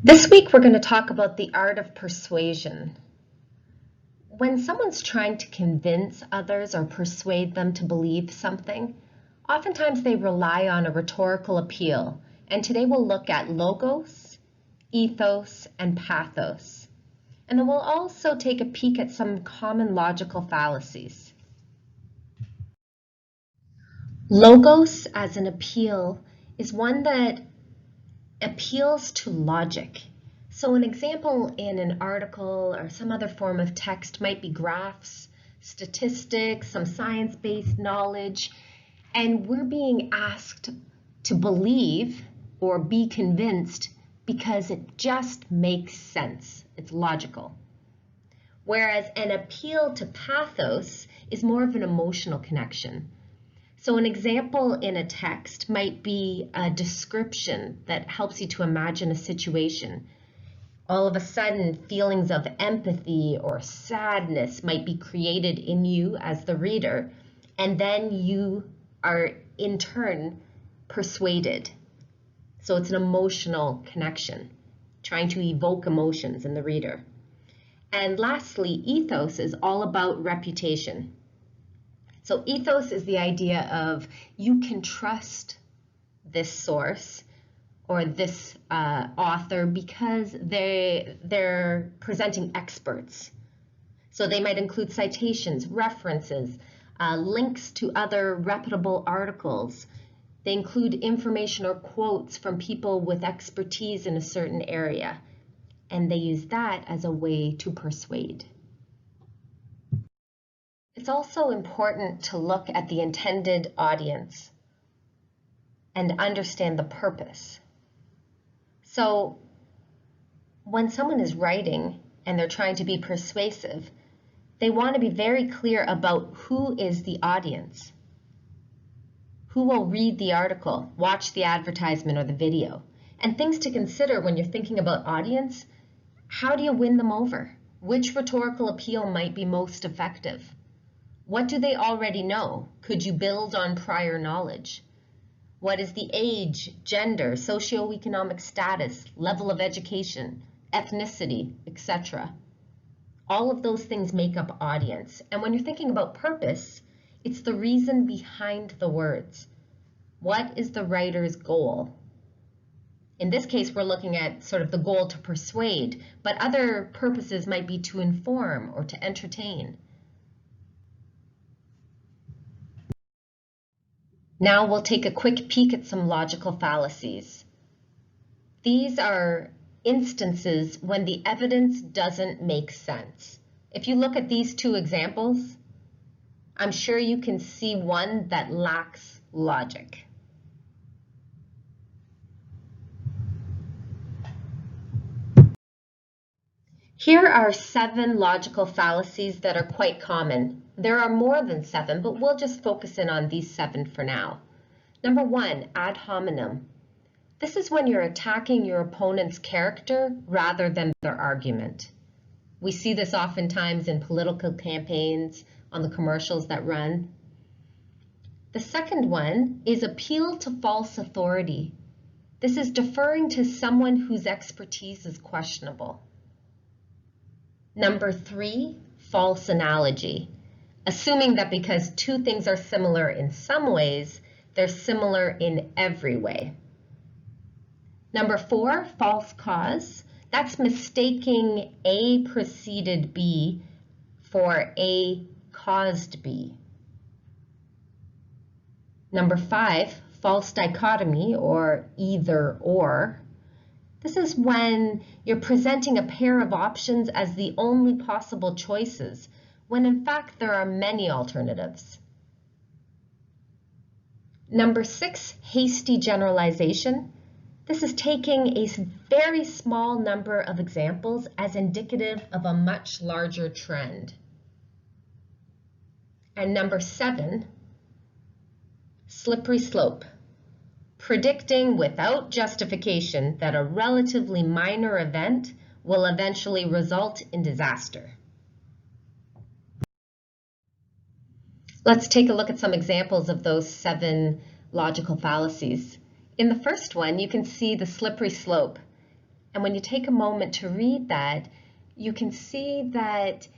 This week we're going to talk about the art of persuasion. When someone's trying to convince others or persuade them to believe something, oftentimes they rely on a rhetorical appeal, and today we'll look at logos, ethos, and pathos. And then we'll also take a peek at some common logical fallacies. Logos as an appeal is one that appeals to logic. So an example in an article or some other form of text might be graphs, statistics, some science-based knowledge, and we're being asked to believe or be convinced because it just makes sense. It's logical. Whereas an appeal to pathos is more of an emotional connection. So an example in a text might be a description that helps you to imagine a situation. All of a sudden, feelings of empathy or sadness might be created in you as the reader, and then you are in turn persuaded. So it's an emotional connection, trying to evoke emotions in the reader. And lastly, ethos is all about reputation. So ethos is the idea of you can trust this source or this author because they're presenting experts. So they might include citations, references, links to other reputable articles. They include information or quotes from people with expertise in a certain area, and they use that as a way to persuade. It's also important to look at the intended audience and understand the purpose. So when someone is writing and they're trying to be persuasive, they want to be very clear about who is the audience, who will read the article, watch the advertisement or the video, and things to consider when you're thinking about audience. How do you win them over? Which rhetorical appeal might be most effective? What do they already know? Could you build on prior knowledge? What is the age, gender, socioeconomic status, level of education, ethnicity, etc.? All of those things make up audience. And when you're thinking about purpose, it's the reason behind the words. What is the writer's goal? In this case, we're looking at sort of the goal to persuade, but other purposes might be to inform or to entertain. Now we'll take a quick peek at some logical fallacies. These are instances when the evidence doesn't make sense. If you look at these two examples, I'm sure you can see one that lacks logic. Here are 7 logical fallacies that are quite common. There are more than 7, but we'll just focus in on these 7 for now. Number 1, ad hominem. This is when you're attacking your opponent's character rather than their argument. We see this oftentimes in political campaigns, on the commercials that run. The second one is appeal to false authority. This is deferring to someone whose expertise is questionable. Number 3, false analogy. Assuming that because two things are similar in some ways, they're similar in every way. Number 4, false cause. That's mistaking A preceded B for A caused B. Number 5, false dichotomy or either or. This is when you're presenting a pair of options as the only possible choices, when in fact there are many alternatives. Number 6, hasty generalization. This is taking a very small number of examples as indicative of a much larger trend. And number 7, slippery slope. Predicting without justification that a relatively minor event will eventually result in disaster. Let's take a look at some examples of those 7 logical fallacies. In the first one, you can see the slippery slope. And when you take a moment to read that, you can see that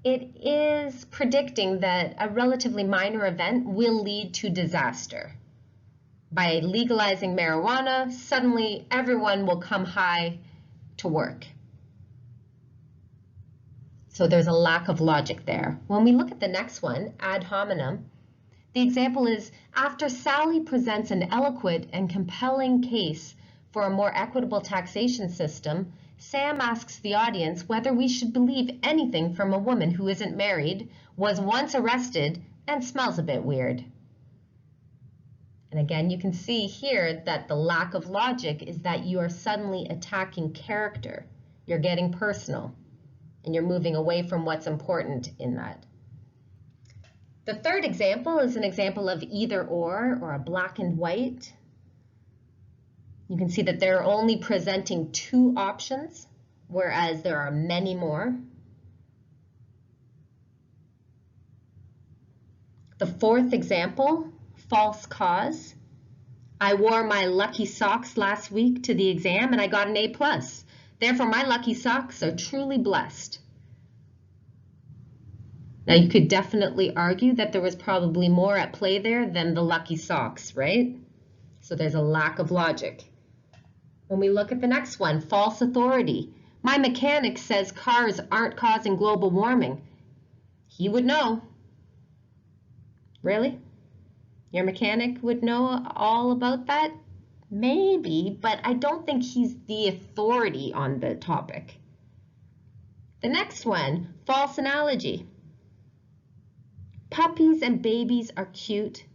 it is predicting that a relatively minor event will lead to disaster. By legalizing marijuana, suddenly everyone will come high to work. So there's a lack of logic there. When we look at the next one, ad hominem, the example is, after Sally presents an eloquent and compelling case for a more equitable taxation system, Sam asks the audience whether we should believe anything from a woman who isn't married, was once arrested, and smells a bit weird. And again, you can see here that the lack of logic is that you are suddenly attacking character. You're getting personal, and you're moving away from what's important in that. The third example is an example of either or a black and white. You can see that they're only presenting two options, whereas there are many more. The fourth example, false cause. I wore my lucky socks last week to the exam and I got an A+. Therefore, my lucky socks are truly blessed. Now, you could definitely argue that there was probably more at play there than the lucky socks, right? So there's a lack of logic. When we look at the next one, false authority. My mechanic says cars aren't causing global warming. He would know. Really? Your mechanic would know all about that? Maybe, but I don't think he's the authority on the topic. The next one, false analogy. Puppies and babies are cute,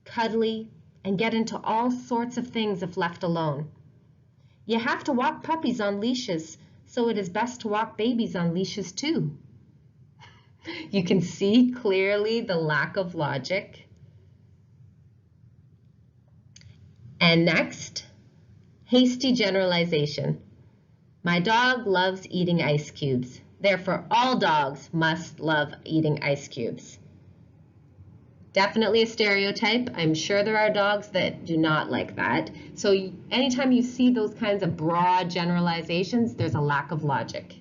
cuddly, and get into all sorts of things if left alone. You have to walk puppies on leashes, so it is best to walk babies on leashes too. You can see clearly the lack of logic. And next, hasty generalization. My dog loves eating ice cubes. Therefore, all dogs must love eating ice cubes. Definitely a stereotype. I'm sure there are dogs that do not like that. So anytime you see those kinds of broad generalizations, there's a lack of logic.